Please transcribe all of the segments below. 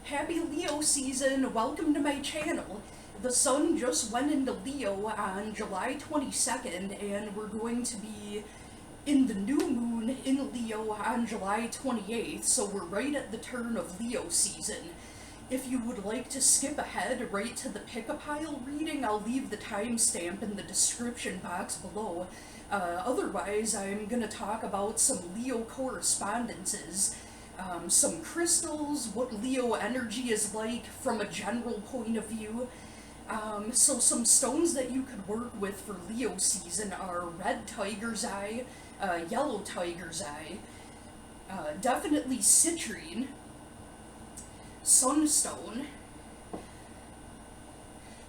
Happy Leo season, welcome to my channel. The sun just went into Leo on July 22nd, and we're going to be in the new moon in Leo on July 28th, so we're right at the turn of Leo season. If you would like to skip ahead right to the pick-a-pile reading, I'll leave the timestamp in the description box below. Otherwise, I'm going to talk about some Leo correspondences, some crystals, what Leo energy is like from a general point of view. So some stones that you could work with for Leo season are red tiger's eye, yellow tiger's eye, definitely citrine, sunstone,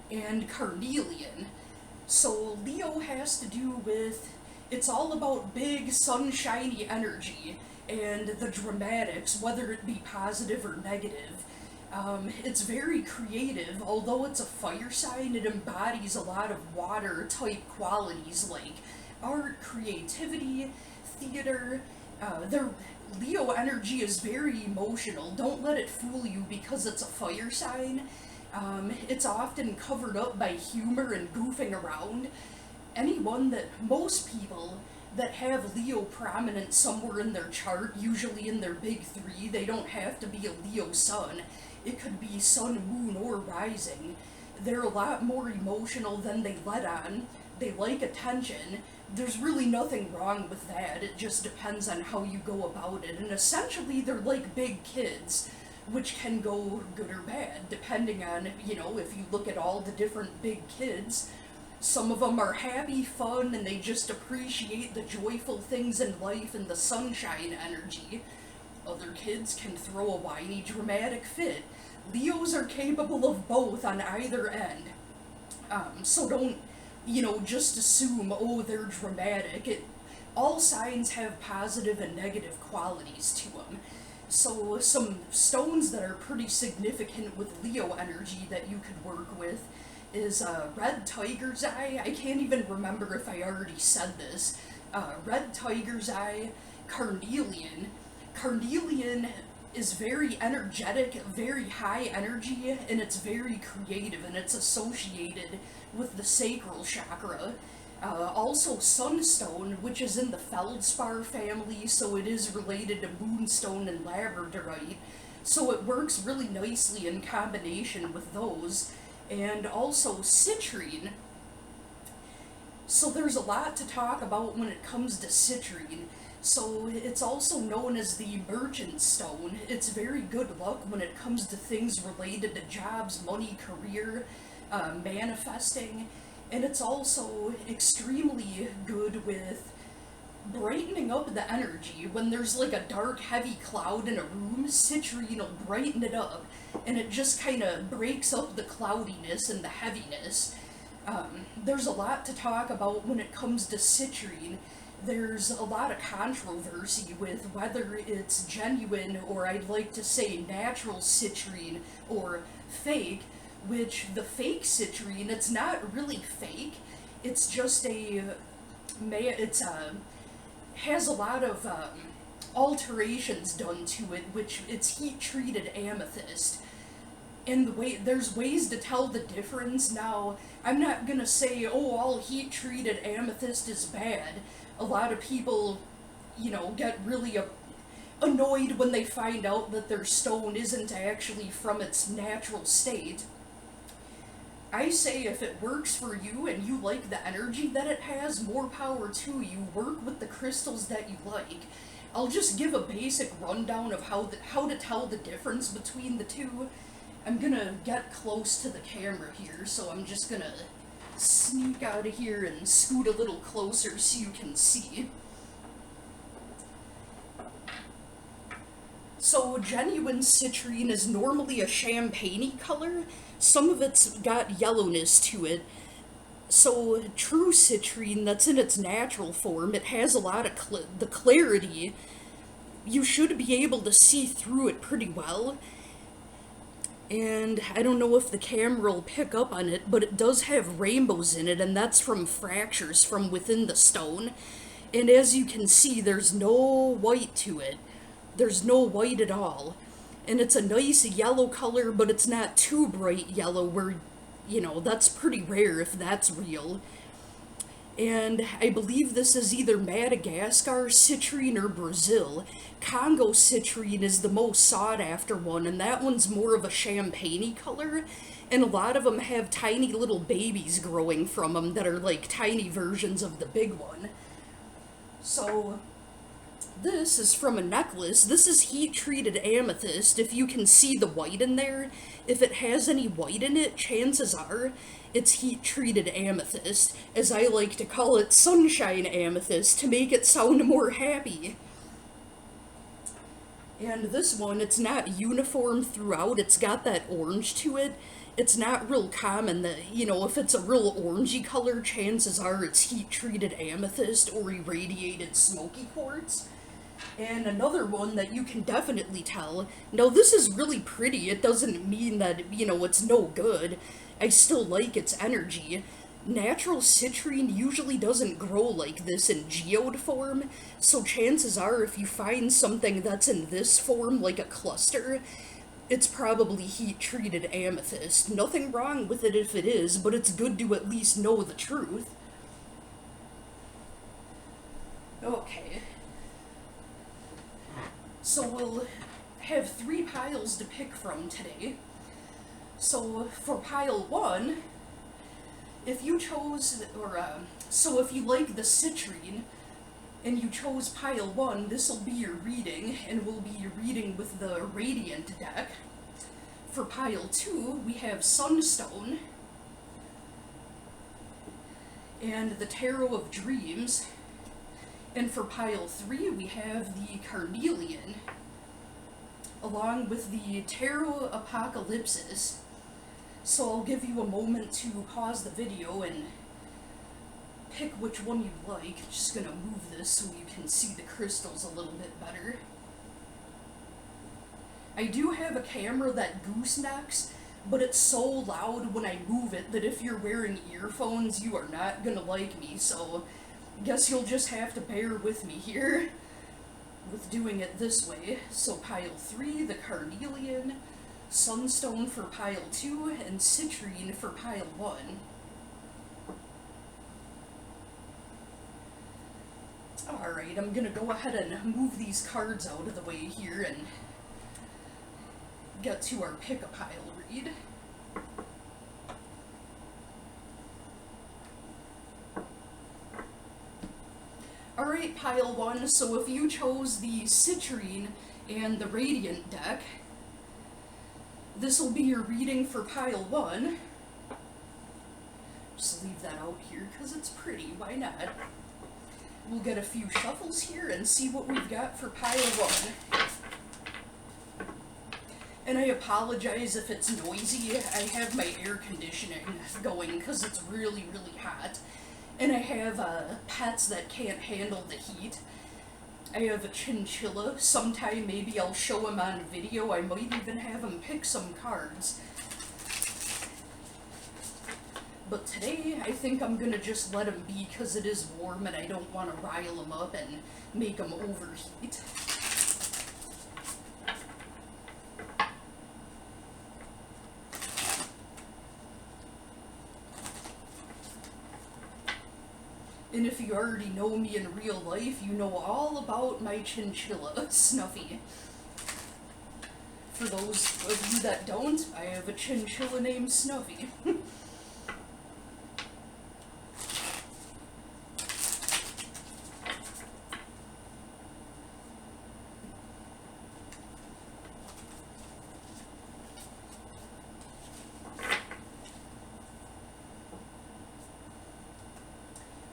and carnelian. So Leo has to do with, it's all about big sunshiny energy and the dramatics, whether it be positive or negative. It's very creative. Although it's a fire sign, it embodies a lot of water type qualities like art, creativity, theater. Their Leo energy is very emotional. Don't let it fool you because it's a fire sign. It's often covered up by humor and goofing around. Most people that have Leo prominent somewhere in their chart, usually in their big three, they don't have to be a Leo sun. It could be sun, moon, or rising. They're a lot more emotional than they let on. They like attention. There's really nothing wrong with that. It just depends on how you go about it. And essentially, they're like big kids, which can go good or bad, depending on, if you look at all the different big kids. Some of them are happy, fun, and they just appreciate the joyful things in life and the sunshine energy. Other kids can throw a whiny, dramatic fit. Leos are capable of both on either end. So don't, just assume, oh, they're dramatic. All signs have positive and negative qualities to them. So some stones that are pretty significant with Leo energy that you could work with is red tiger's eye. I can't even remember if I already said this. Red tiger's eye, carnelian. Carnelian is very energetic, very high energy, and it's very creative, and it's associated with the sacral chakra. Also sunstone, which is in the feldspar family, so it is related to moonstone and labradorite. So it works really nicely in combination with those. And also citrine. So there's a lot to talk about when it comes to citrine. So it's also known as the merchant stone. It's very good luck when it comes to things related to jobs, money, career, manifesting. And it's also extremely good with brightening up the energy. When there's like a dark, heavy cloud in a room, citrine will brighten it up, and it just kind of breaks up the cloudiness and the heaviness. There's a lot to talk about when it comes to citrine. There's a lot of controversy with whether it's genuine, or I'd like to say natural citrine, or fake, which the fake citrine, it's not really fake. It's just has a lot of alterations done to it, which it's heat-treated amethyst. And there's ways to tell the difference. Now, I'm not gonna say, oh, all heat-treated amethyst is bad. A lot of people, get really annoyed when they find out that their stone isn't actually from its natural state. I say if it works for you and you like the energy that it has, more power to you. Work with the crystals that you like. I'll just give a basic rundown of how to tell the difference between the two. I'm gonna get close to the camera here, so I'm just gonna sneak out of here and scoot a little closer so you can see. So genuine citrine is normally a champagne-y color. Some of it's got yellowness to it. So true citrine, that's in its natural form, it has a lot of the clarity. You should be able to see through it pretty well. And I don't know if the camera will pick up on it, but it does have rainbows in it, and that's from fractures from within the stone. And as you can see, there's no white to it. There's no white at all. And it's a nice yellow color, but it's not too bright yellow where, that's pretty rare if that's real. And I believe this is either Madagascar citrine or Brazil. Congo citrine is the most sought after one, and that one's more of a champagne-y color. And a lot of them have tiny little babies growing from them that are like tiny versions of the big one. So this is from a necklace. This is heat-treated amethyst. If you can see the white in there, if it has any white in it, chances are it's heat-treated amethyst, as I like to call it sunshine amethyst to make it sound more happy. And this one, it's not uniform throughout, it's got that orange to it. It's not real common that, if it's a real orangey color, chances are it's heat-treated amethyst or irradiated smoky quartz. And another one that you can definitely tell, now this is really pretty, it doesn't mean that, it's no good. I still like its energy. Natural citrine usually doesn't grow like this in geode form, so chances are if you find something that's in this form, like a cluster, it's probably heat-treated amethyst. Nothing wrong with it if it is, but it's good to at least know the truth. Okay. So we'll have 3 piles to pick from today. So for pile 1, if you chose, so if you like the citrine, and you chose pile 1, this will be your reading, and we'll be your reading with the Radiant deck. For pile 2, we have Sunstone, and the Tarot of Dreams, and for pile 3, we have the Carnelian, along with the Tarot Apocalypsis. So I'll give you a moment to pause the video and pick which one you like. Just gonna move this so you can see the crystals a little bit better. I do have a camera that goosenecks, but it's so loud when I move it that if you're wearing earphones, you are not gonna like me, so I guess you'll just have to bear with me here with doing it this way. So pile 3, the Carnelian, Sunstone for pile 2, and Citrine for pile 1. Alright, I'm gonna go ahead and move these cards out of the way here and get to our pick-a-pile read. Alright, pile 1, so if you chose the Citrine and the Radiant deck, this will be your reading for pile 1. Just leave that out here because it's pretty, why not? We'll get a few shuffles here and see what we've got for pile 1. And I apologize if it's noisy. I have my air conditioning going because it's really, really hot. And I have pets that can't handle the heat. I have a chinchilla. Sometime maybe I'll show him on video. I might even have him pick some cards. But today, I think I'm gonna just let him be because it is warm and I don't want to rile him up and make him overheat. And if you already know me in real life, you know all about my chinchilla, Snuffy. For those of you that don't, I have a chinchilla named Snuffy.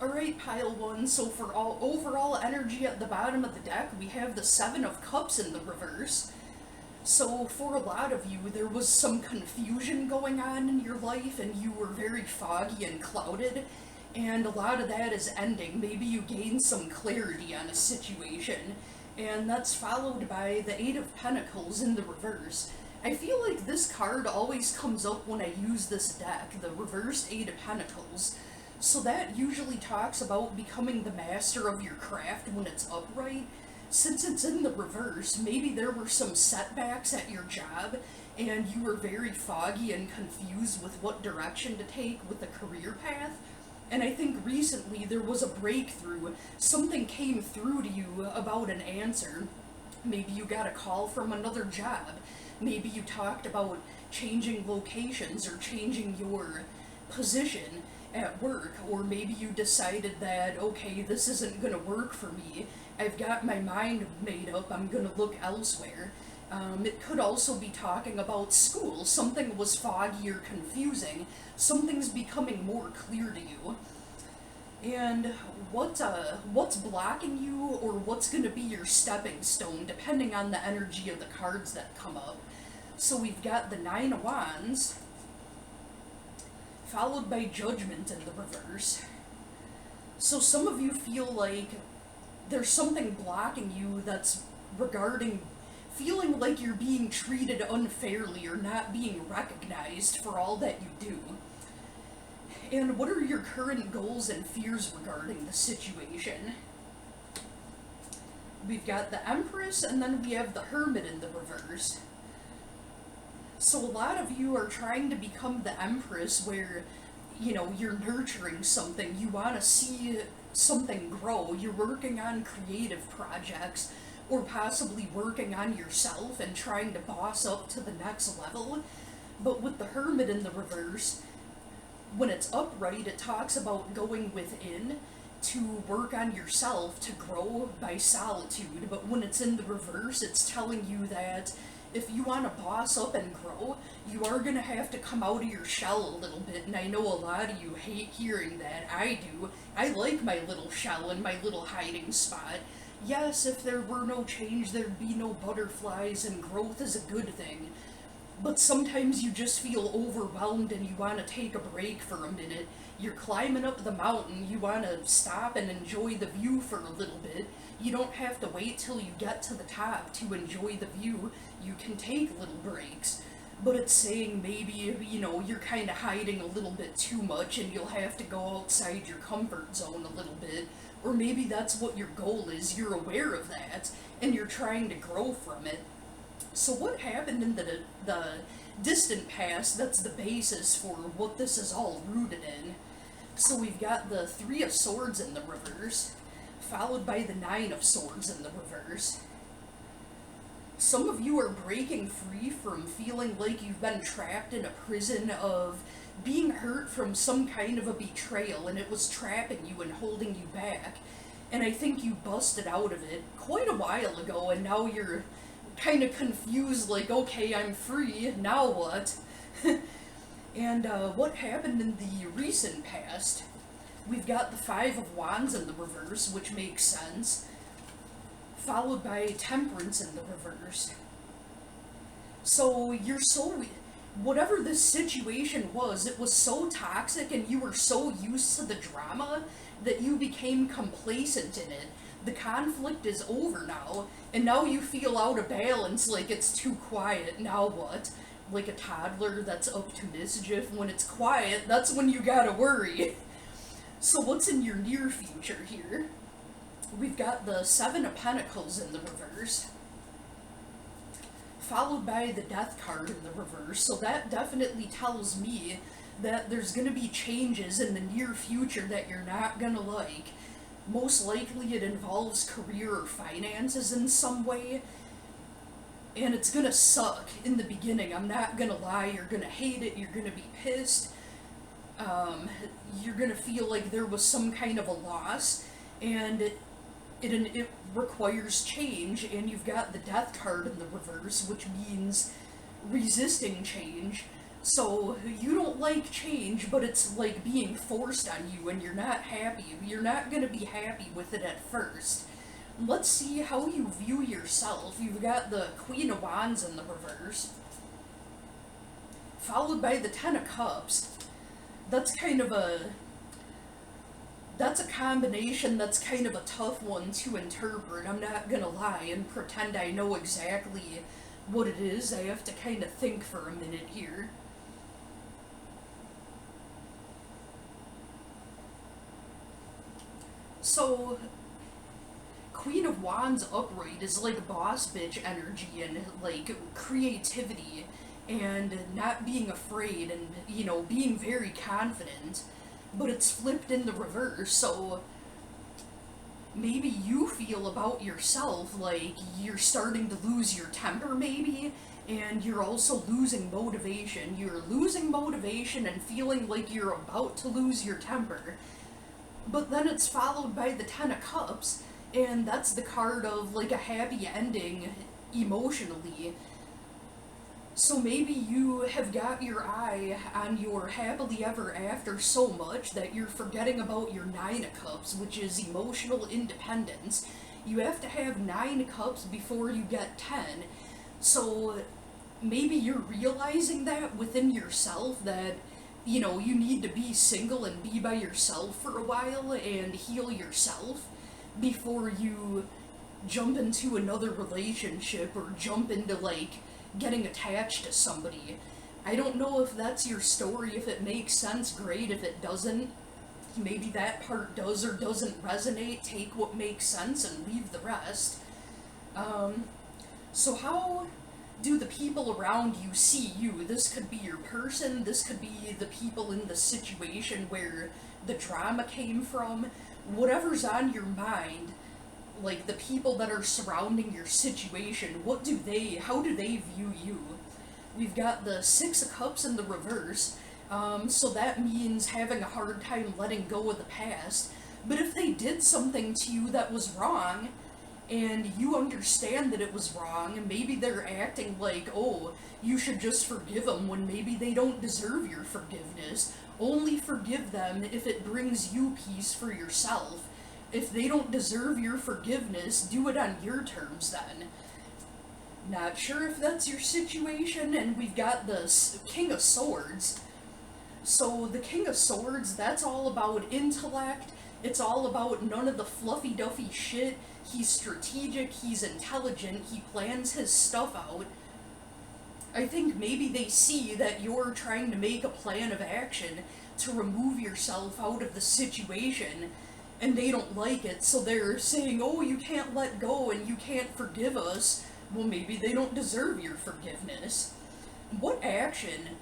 Alright, pile 1, so for all overall energy at the bottom of the deck, we have the 7 of Cups in the reverse. So for a lot of you, there was some confusion going on in your life, and you were very foggy and clouded, and a lot of that is ending. Maybe you gained some clarity on a situation, and that's followed by the 8 of Pentacles in the reverse. I feel like this card always comes up when I use this deck, the reversed 8 of Pentacles. So that usually talks about becoming the master of your craft when it's upright. since it's in the reverse, maybe there were some setbacks at your job and you were very foggy and confused with what direction to take with the career path. And I think recently there was a breakthrough. Something came through to you about an answer. Maybe you got a call from another job. Maybe you talked about changing locations or changing your position at work. Or maybe you decided that, okay, this isn't going to work for me. I've got my mind made up. I'm going to look elsewhere. It could also be talking about school. Something was foggy or confusing. Something's becoming more clear to you. And what's blocking you, or what's going to be your stepping stone, depending on the energy of the cards that come up. So we've got the Nine of Wands, followed by Judgment in the reverse. So some of you feel like there's something blocking you that's regarding feeling like you're being treated unfairly or not being recognized for all that you do. And what are your current goals and fears regarding the situation? We've got the Empress, and then we have the Hermit in the reverse. So a lot of you are trying to become the Empress, where, you know, you're nurturing something, you want to see something grow, you're working on creative projects, or possibly working on yourself and trying to boss up to the next level. But with the Hermit in the reverse, when it's upright, it talks about going within to work on yourself, to grow by solitude. But when it's in the reverse, it's telling you that if you want to boss up and grow, you are going to have to come out of your shell a little bit. And I know a lot of you hate hearing that. I do. I like my little shell and my little hiding spot. Yes, if there were no change, there'd be no butterflies, and growth is a good thing. But sometimes you just feel overwhelmed and you want to take a break for a minute. You're climbing up the mountain, you want to stop and enjoy the view for a little bit. You don't have to wait till you get to the top to enjoy the view. You can take little breaks. But it's saying maybe, you know, you're kind of hiding a little bit too much and you'll have to go outside your comfort zone a little bit. Or maybe that's what your goal is, you're aware of that, and you're trying to grow from it. So what happened in the distant past, that's the basis for what this is all rooted in. So we've got the Three of Swords in the reverse, followed by the Nine of Swords in the reverse. Some of you are breaking free from feeling like you've been trapped in a prison of being hurt from some kind of a betrayal, and it was trapping you and holding you back. And I think you busted out of it quite a while ago, and now you're kind of confused, like, okay, I'm free, now what? And what happened in the recent past? We've got the Five of Wands in the reverse, which makes sense, followed by Temperance in the reverse. So you're so... whatever this situation was, it was so toxic and you were so used to the drama that you became complacent in it. The conflict is over now, and now you feel out of balance, like it's too quiet. Now what? Like a toddler that's up to mischief. When it's quiet, that's when you gotta worry. So what's in your near future here? We've got the Seven of Pentacles in the reverse, followed by the Death card in the reverse. So that definitely tells me that there's going to be changes in the near future that you're not going to like. Most likely it involves career or finances in some way, and it's going to suck in the beginning. I'm not going to lie. You're going to hate it. You're going to be pissed. You're going to feel like there was some kind of a loss, and it requires change, and you've got the Death card in the reverse, which means resisting change. So you don't like change, but it's like being forced on you, and you're not happy. You're not going to be happy with it at first. Let's see how you view yourself. You've got the Queen of Wands in the reverse, followed by the Ten of Cups. That's a combination that's kind of a tough one to interpret. I'm not gonna lie and pretend I know exactly what it is. I have to kind of think for a minute here. So, Queen of of Wands upright is like boss bitch energy and like creativity and not being afraid and, you know, being very confident, but it's flipped in the reverse. So maybe you feel about yourself like you're starting to lose your temper, maybe, and you're also losing motivation. You're losing motivation and feeling like you're about to lose your temper. But then it's followed by the Ten of Cups, and that's the card of like a happy ending emotionally. So maybe you have got your eye on your happily ever after so much that you're forgetting about your Nine of Cups, which is emotional independence. You have to have 9 cups before you get 10. So maybe you're realizing that within yourself, that, you know, you need to be single and be by yourself for a while and heal yourself before you jump into another relationship or jump into, like, getting attached to somebody. I don't know if that's your story. If it makes sense, great. If it doesn't, maybe that part does or doesn't resonate. Take what makes sense and leave the rest. So how do the people around you see you? This could be your person, this could be the people in the situation where the drama came from. Whatever's on your mind, like the people that are surrounding your situation, how do they view you? We've got the Six of Cups in the reverse, so that means having a hard time letting go of the past. But if they did something to you that was wrong, and you understand that it was wrong, and maybe they're acting like, oh, you should just forgive them, when maybe they don't deserve your forgiveness. Only forgive them if it brings you peace for yourself. If they don't deserve your forgiveness, do it on your terms then. Not sure if that's your situation. And we've got the King of Swords. So the King of Swords, that's all about intellect. It's all about none of the fluffy duffy shit. He's strategic, he's intelligent, he plans his stuff out. I think maybe they see that you're trying to make a plan of action to remove yourself out of the situation, and they don't like it, so they're saying, oh, you can't let go and you can't forgive us. Well, maybe they don't deserve your forgiveness. What action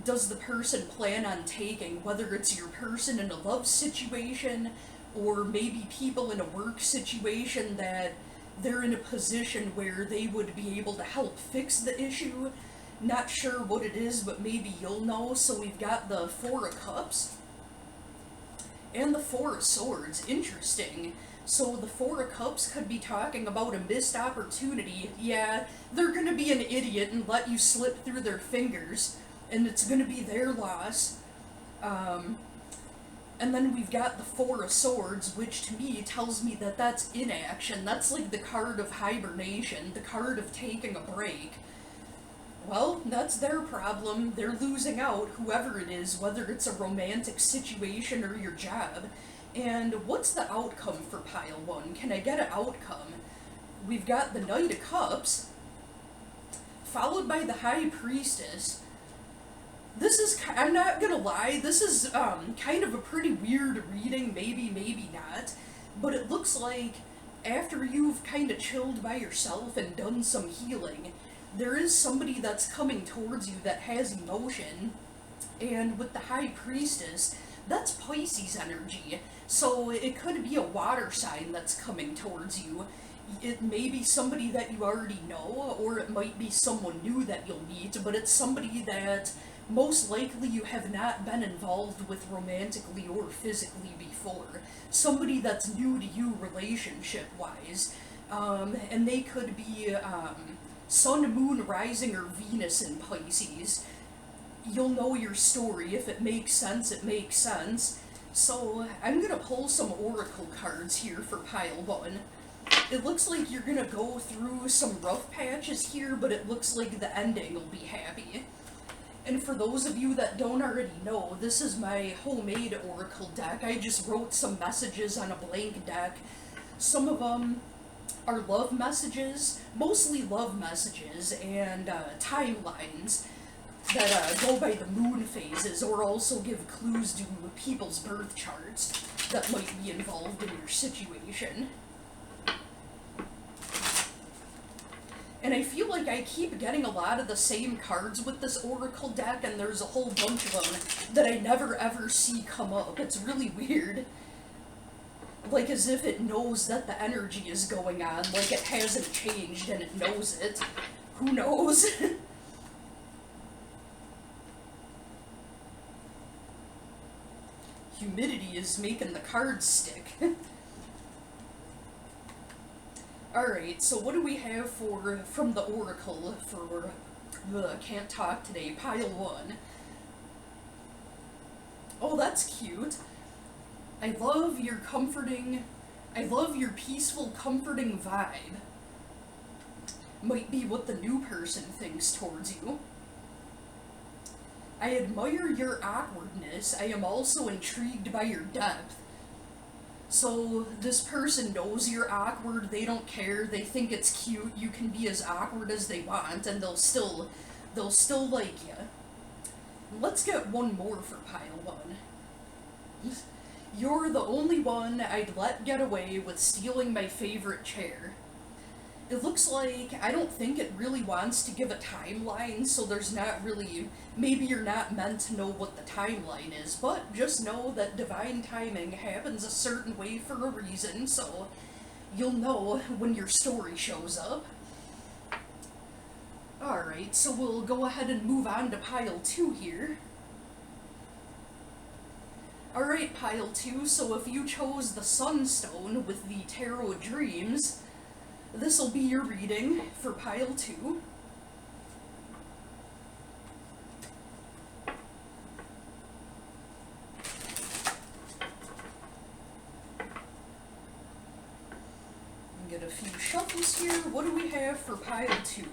does the person plan on taking, whether it's your person in a love situation, or maybe people in a work situation that they're in a position where they would be able to help fix the issue? Not sure what it is, but maybe you'll know. So we've got the Four of Cups and the Four of Swords. Interesting. So the Four of Cups could be talking about a missed opportunity. Yeah, they're gonna be an idiot and let you slip through their fingers, and it's gonna be their loss. And then we've got the Four of Swords, which to me tells me that that's inaction. That's like the card of hibernation, the card of taking a break. Well, that's their problem. They're losing out, whoever it is, whether it's a romantic situation or your job. And what's the outcome for pile 1? Can I get an outcome? We've got the Knight of Cups, followed by the High Priestess. This is, I'm not gonna lie, this is kind of a pretty weird reading, maybe not, but it looks like after you've kind of chilled by yourself and done some healing, there is somebody that's coming towards you that has emotion. And with the High Priestess, that's Pisces energy, so it could be a water sign that's coming towards you. It may be somebody that you already know, or it might be someone new that you'll meet, but it's somebody that most likely you have not been involved with romantically or physically before. Somebody that's new to you relationship-wise. And they could be Sun, Moon, Rising, or Venus in Pisces. You'll know your story. If it makes sense, it makes sense. So I'm gonna pull some oracle cards here for pile 1. It looks like you're gonna go through some rough patches here, but it looks like the ending will be happy. And for those of you that don't already know, this is my homemade oracle deck. I just wrote some messages on a blank deck. Some of them are love messages, mostly love messages, and timelines that go by the moon phases, or also give clues to people's birth charts that might be involved in your situation. And I feel like I keep getting a lot of the same cards with this Oracle deck, and there's a whole bunch of them that I never ever see come up. It's really weird. Like as if it knows that the energy is going on, like it hasn't changed and it knows it. Who knows? Humidity is making the cards stick. Alright, so what do we have from the Oracle for, can't talk today, pile 1. Oh, that's cute. I love your peaceful, comforting vibe. Might be what the new person thinks towards you. I admire your awkwardness. I am also intrigued by your depth. So this person knows you're awkward, they don't care, they think it's cute, you can be as awkward as they want, and they'll still like you. Let's get one more for pile 1. You're the only one I'd let get away with stealing my favorite chair. It looks like I don't think it really wants to give a timeline, so there's not really, maybe you're not meant to know what the timeline is, but just know that divine timing happens a certain way for a reason, so you'll know when your story shows up. Alright, so we'll go ahead and move on to pile 2 here. Alright, pile 2, so if you chose the Sunstone with the Tarot Dreams, this'll be your reading for pile 2. Get a few shuffles here. What do we have for pile 2?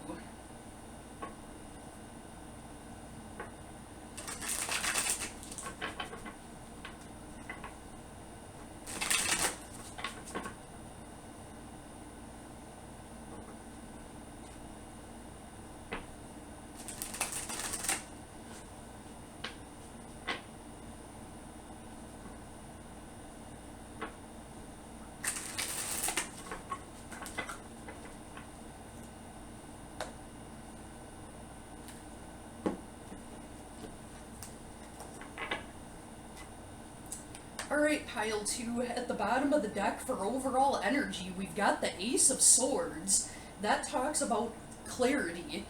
Alright, pile 2, at the bottom of the deck for overall energy, we've got the Ace of Swords. That talks about clarity.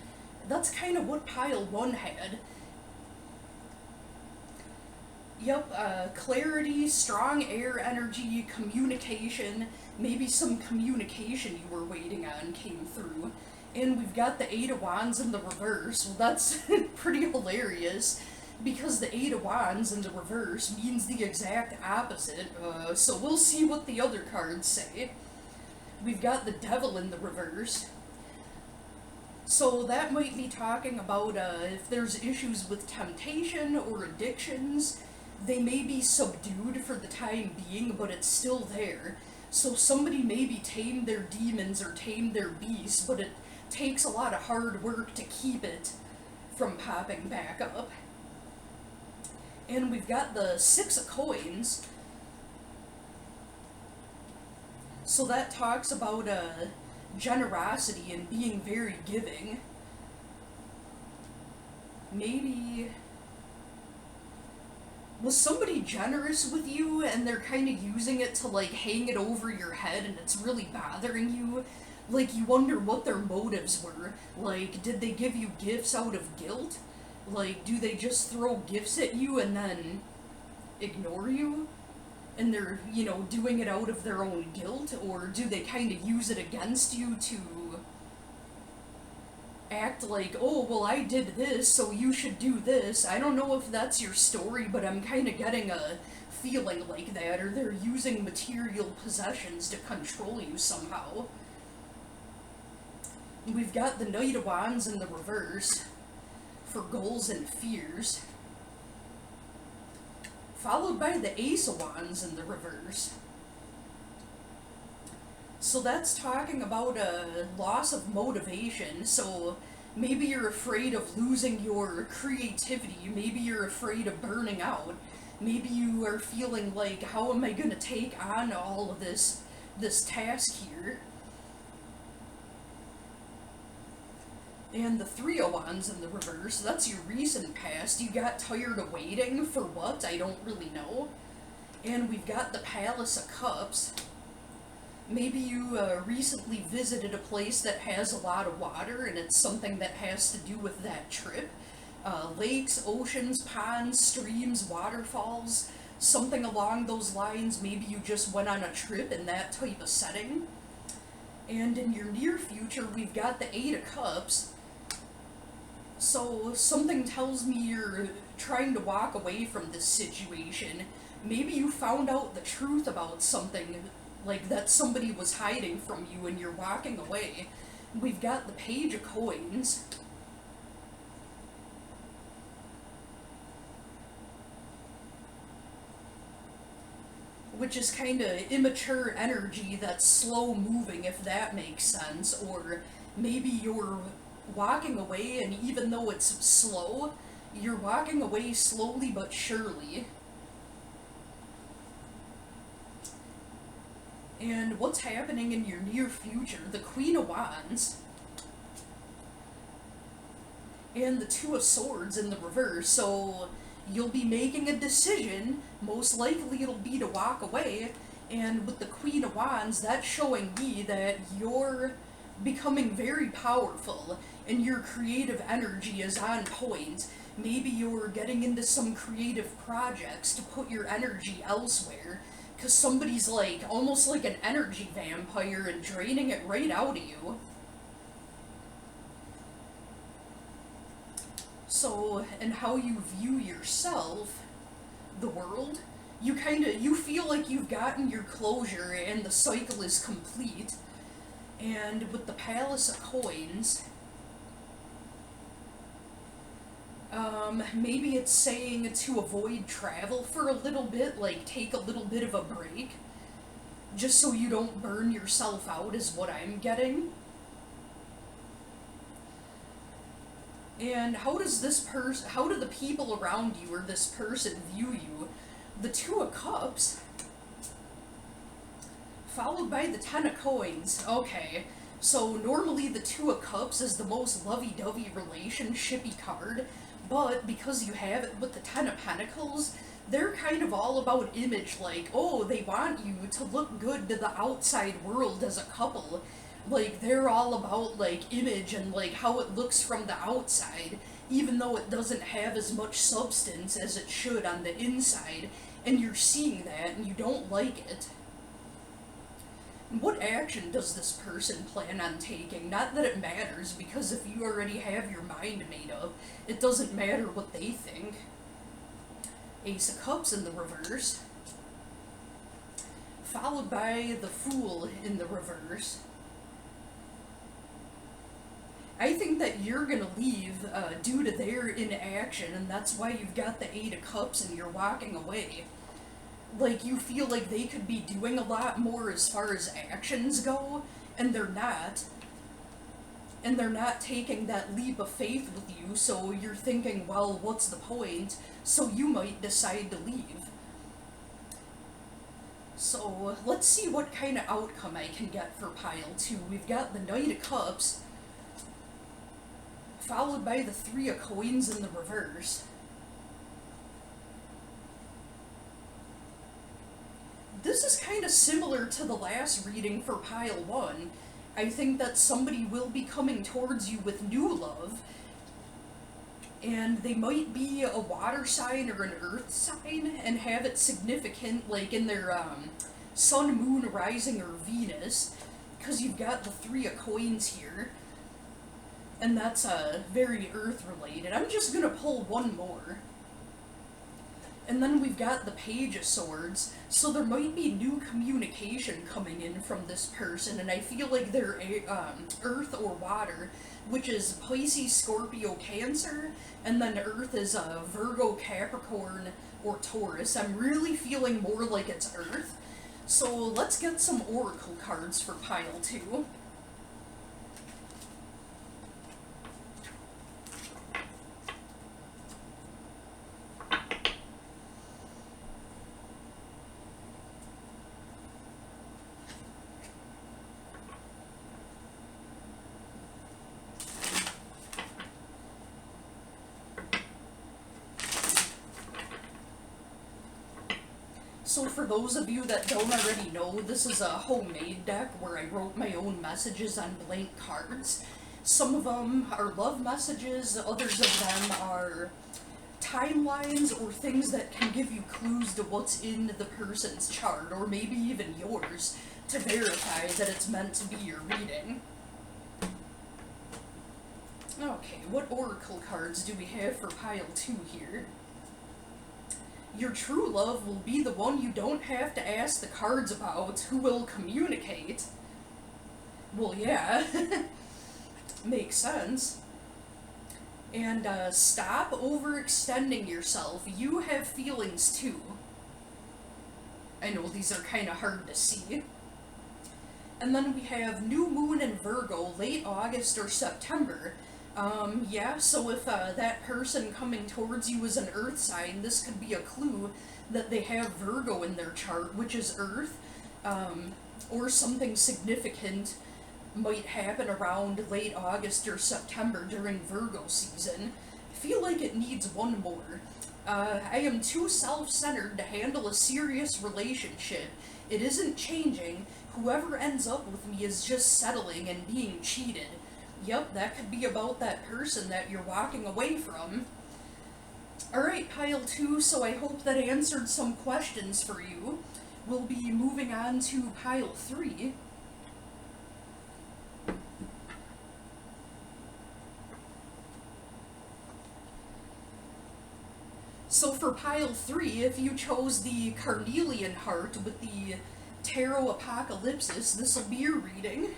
That's kind of what pile 1 had. Yep, clarity, strong air energy, communication, maybe some communication you were waiting on came through. And we've got the Eight of Wands in the reverse. Well, that's pretty hilarious, because the Eight of Wands in the reverse means the exact opposite, so we'll see what the other cards say. We've got the Devil in the reverse. So that might be talking about if there's issues with temptation or addictions, they may be subdued for the time being, but it's still there. So somebody maybe tamed their demons or tamed their beasts, but it takes a lot of hard work to keep it from popping back up. And we've got the Six of Coins. So that talks about generosity and being very giving. Maybe was somebody generous with you and they're kind of using it to like hang it over your head and it's really bothering you? Like you wonder what their motives were. Like, did they give you gifts out of guilt? Like, do they just throw gifts at you and then ignore you? And they're, you know, doing it out of their own guilt? Or do they kind of use it against you to act like, oh, well, I did this, so you should do this? I don't know if that's your story, but I'm kind of getting a feeling like that. Or they're using material possessions to control you somehow. We've got the Knight of Wands in the reverse for goals and fears, followed by the Ace of Wands in the reverse. So that's talking about a loss of motivation. So maybe you're afraid of losing your creativity, maybe you're afraid of burning out, maybe you are feeling like, how am I going to take on all of this task here? And the Three of Wands in the reverse, that's your recent past. You got tired of waiting for what? I don't really know. And we've got the Palace of Cups. Maybe you recently visited a place that has a lot of water, and it's something that has to do with that trip. Lakes, oceans, ponds, streams, waterfalls, something along those lines. Maybe you just went on a trip in that type of setting. And in your near future, we've got the Eight of Cups. So something tells me you're trying to walk away from this situation. Maybe you found out the truth about something, like that somebody was hiding from you, and you're walking away. We've got the Page of Coins. Which is kind of immature energy that's slow moving, if that makes sense. Or maybe you're walking away, and even though it's slow, you're walking away slowly but surely. And what's happening in your near future? The Queen of Wands. And the Two of Swords in the reverse. So you'll be making a decision. Most likely it'll be to walk away. And with the Queen of Wands, that's showing me that you're becoming very powerful, and your creative energy is on point. Maybe you're getting into some creative projects to put your energy elsewhere, because somebody's like, almost like an energy vampire, and draining it right out of you. So, and how you view yourself, the world, you feel like you've gotten your closure and the cycle is complete. And with the Palace of Coins, maybe it's saying to avoid travel for a little bit, like take a little bit of a break, just so you don't burn yourself out, is what I'm getting. And how do the people around you, or this person, view you? The Two of Cups, followed by the Ten of Coins. Okay, so normally the Two of Cups is the most lovey-dovey relationshipy card, but because you have it with the Ten of Pentacles, they're kind of all about image, like, oh, they want you to look good to the outside world as a couple. Like, they're all about, like, image and, like, how it looks from the outside, even though it doesn't have as much substance as it should on the inside, and you're seeing that, and you don't like it. What action does this person plan on taking? Not that it matters, because if you already have your mind made up, it doesn't matter what they think. Ace of Cups in the reverse, followed by the Fool in the reverse. I think that you're gonna leave due to their inaction, and that's why you've got the Eight of Cups and you're walking away. Like, you feel like they could be doing a lot more as far as actions go, and they're not. And they're not taking that leap of faith with you, so you're thinking, well, what's the point? So you might decide to leave. So, let's see what kind of outcome I can get for pile 2. We've got the Knight of Cups, followed by the Three of Coins in the reverse. This is kind of similar to the last reading for pile 1. I think that somebody will be coming towards you with new love, and they might be a water sign or an earth sign, and have it significant, like in their sun, moon, rising, or Venus, because you've got the Three of Coins here, and that's very earth related. I'm just gonna pull one more. And then we've got the Page of Swords, so there might be new communication coming in from this person, and I feel like they're earth or water, which is Pisces, Scorpio, Cancer, and then earth is Virgo, Capricorn, or Taurus. I'm really feeling more like it's earth, so let's get some oracle cards for pile 2. So for those of you that don't already know, this is a homemade deck where I wrote my own messages on blank cards. Some of them are love messages, others of them are timelines or things that can give you clues to what's in the person's chart, or maybe even yours, to verify that it's meant to be your reading. Okay, what oracle cards do we have for pile 2 here? Your true love will be the one you don't have to ask the cards about, who will communicate. Well, yeah, makes sense. And stop overextending yourself. You have feelings too. I know these are kind of hard to see. And then we have new moon in Virgo, late August or September. Yeah, so if that person coming towards you is an earth sign, this could be a clue that they have Virgo in their chart, which is earth, or something significant might happen around late August or September during Virgo season. I feel like it needs one more. I am too self-centered to handle a serious relationship. It isn't changing. Whoever ends up with me is just settling and being cheated. Yep, that could be about that person that you're walking away from. Alright, pile 2, so I hope that answered some questions for you. We'll be moving on to pile 3. So for pile 3, if you chose the Carnelian heart with the Tarot Apocalypsis, this will be your reading.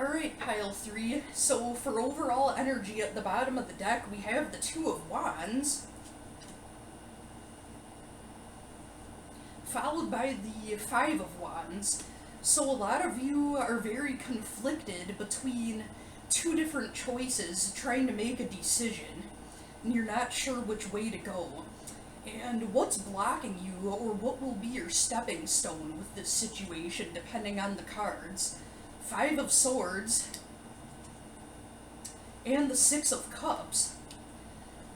Alright, pile 3. So for overall energy at the bottom of the deck, we have the Two of Wands, followed by the Five of Wands. So a lot of you are very conflicted between two different choices, trying to make a decision, and you're not sure which way to go. And what's blocking you, or what will be your stepping stone with this situation, depending on the cards. Five of Swords, and the Six of Cups.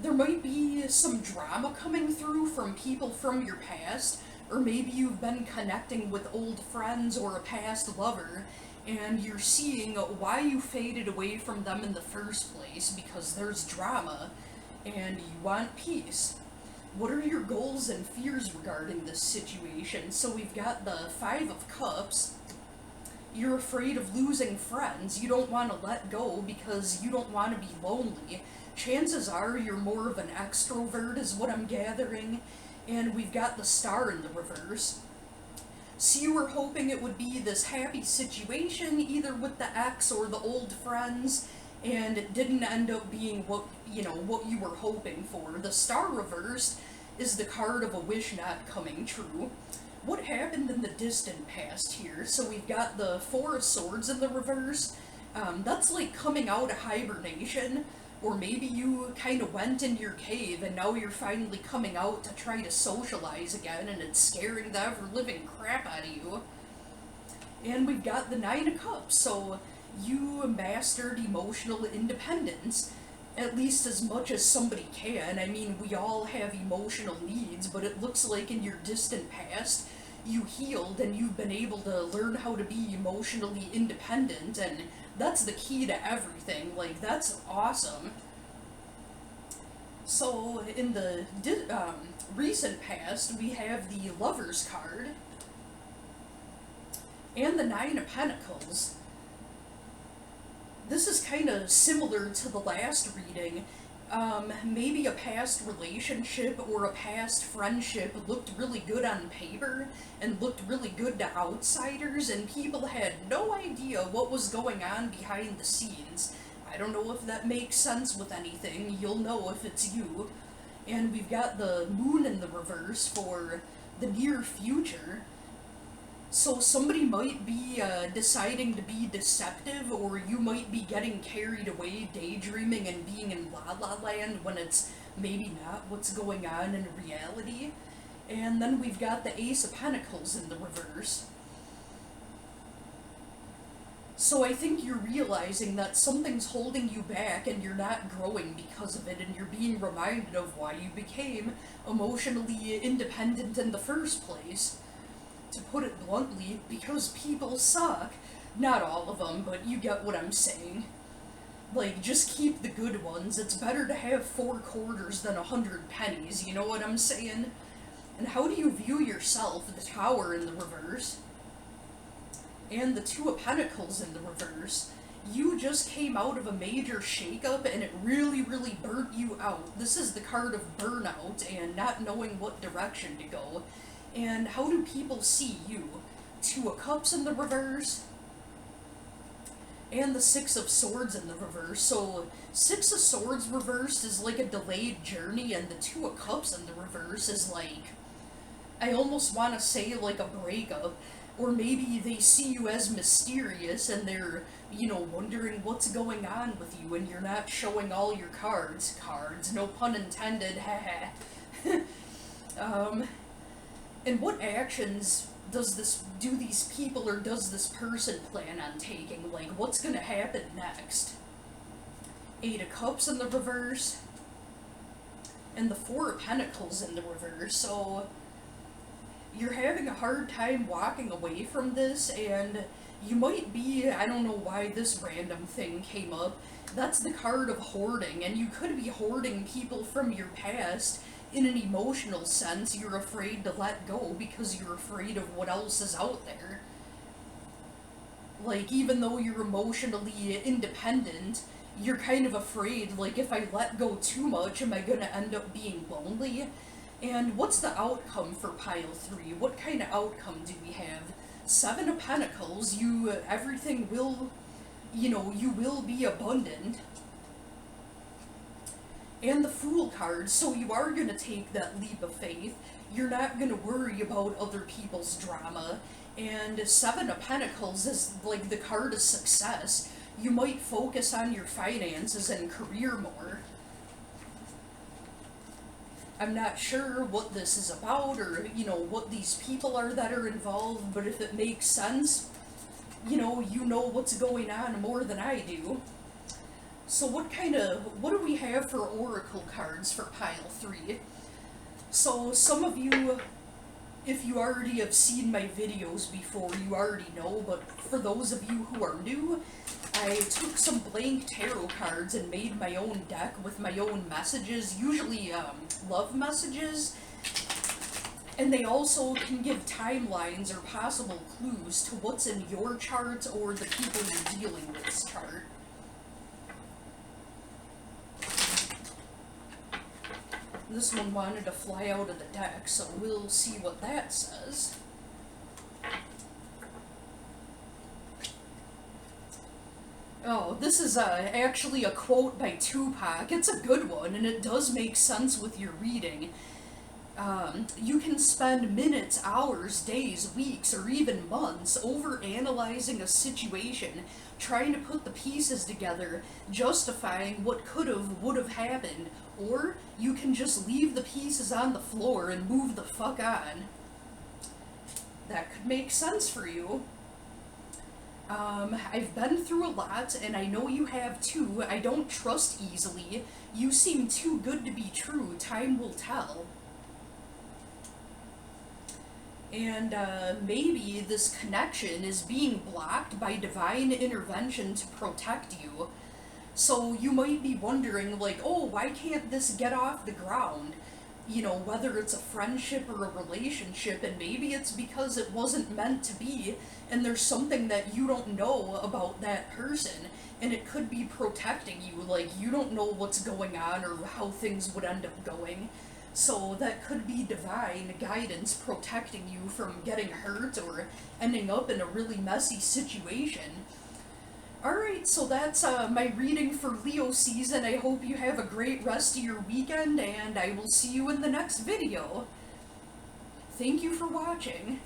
There might be some drama coming through from people from your past, or maybe you've been connecting with old friends or a past lover, and you're seeing why you faded away from them in the first place, because there's drama, and you want peace. What are your goals and fears regarding this situation? So we've got the Five of Cups. You're afraid of losing friends. You don't want to let go because you don't want to be lonely. Chances are you're more of an extrovert is what I'm gathering. And we've got the Star in the reverse. So you were hoping it would be this happy situation, either with the ex or the old friends, and it didn't end up being what you were hoping for. The Star reversed is the card of a wish not coming true. What happened in the distant past here? So we've got the Four of Swords in the reverse. That's like coming out of hibernation, or maybe you kind of went in your cave and now you're finally coming out to try to socialize again, and it's scaring the ever-living crap out of you. And we've got the Nine of Cups, so you mastered emotional independence, at least as much as somebody can. I mean, we all have emotional needs, but it looks like in your distant past, you healed and you've been able to learn how to be emotionally independent, and that's the key to everything. Like, that's awesome. So, in the recent past, we have the Lover's card, and the Nine of Pentacles. This is kind of similar to the last reading, maybe a past relationship or a past friendship looked really good on paper and looked really good to outsiders, and people had no idea what was going on behind the scenes. I don't know if that makes sense with anything. You'll know if it's you. And we've got the moon in the reverse for the near future. So somebody might be deciding to be deceptive, or you might be getting carried away daydreaming and being in La La Land when it's maybe not what's going on in reality. And then we've got the Ace of Pentacles in the reverse. So I think you're realizing that something's holding you back and you're not growing because of it, and you're being reminded of why you became emotionally independent in the first place. To put it bluntly, because people suck. Not all of them, but you get what I'm saying. Like, just keep the good ones. It's better to have 4 quarters than 100 pennies, you know what I'm saying? And how do you view yourself? The Tower in the reverse. And the Two of Pentacles in the reverse. You just came out of a major shakeup and it really, really burnt you out. This is the card of burnout and not knowing what direction to go. And how do people see you? Two of Cups in the reverse. And the Six of Swords in the reverse. So, Six of Swords reversed is like a delayed journey, and the Two of Cups in the reverse is like, I almost want to say like a breakup. Or maybe they see you as mysterious and they're, you know, wondering what's going on with you and you're not showing all your cards. Cards, no pun intended, haha. And what actions do these people or does this person plan on taking? Like, what's gonna happen next? Eight of Cups in the reverse. And the Four of Pentacles in the reverse, so you're having a hard time walking away from this, and you might be, I don't know why this random thing came up, that's the card of hoarding, and you could be hoarding people from your past in an emotional sense. You're afraid to let go because you're afraid of what else is out there. Like, even though you're emotionally independent, you're kind of afraid, like, if I let go too much, am I gonna end up being lonely? And what's the outcome for pile 3? What kind of outcome do we have? Seven of Pentacles, everything will, you will be abundant. And the Fool card, so you are going to take that leap of faith. You're not going to worry about other people's drama. And Seven of Pentacles is like the card of success. You might focus on your finances and career more. I'm not sure what this is about or, what these people are that are involved, but if it makes sense, you know what's going on more than I do. So what do we have for oracle cards for pile 3? So some of you, if you already have seen my videos before, you already know, but for those of you who are new, I took some blank tarot cards and made my own deck with my own messages, usually love messages, and they also can give timelines or possible clues to what's in your chart or the people you're dealing with's chart. This one wanted to fly out of the deck, so we'll see what that says. Oh, this is actually a quote by Tupac. It's a good one, and it does make sense with your reading. You can spend minutes, hours, days, weeks, or even months over-analyzing a situation, trying to put the pieces together, justifying what could've, would've happened, or you can just leave the pieces on the floor and move the fuck on. That could make sense for you. I've been through a lot, and I know you have too. I don't trust easily. You seem too good to be true. Time will tell. And, maybe this connection is being blocked by divine intervention to protect you. So you might be wondering, like, oh, why can't this get off the ground? you know, whether it's a friendship or a relationship, and maybe it's because it wasn't meant to be, and there's something that you don't know about that person, and it could be protecting you, like, you don't know what's going on or how things would end up going. So that could be divine guidance protecting you from getting hurt or ending up in a really messy situation. Alright, so that's my reading for Leo season. I hope you have a great rest of your weekend, and I will see you in the next video. Thank you for watching.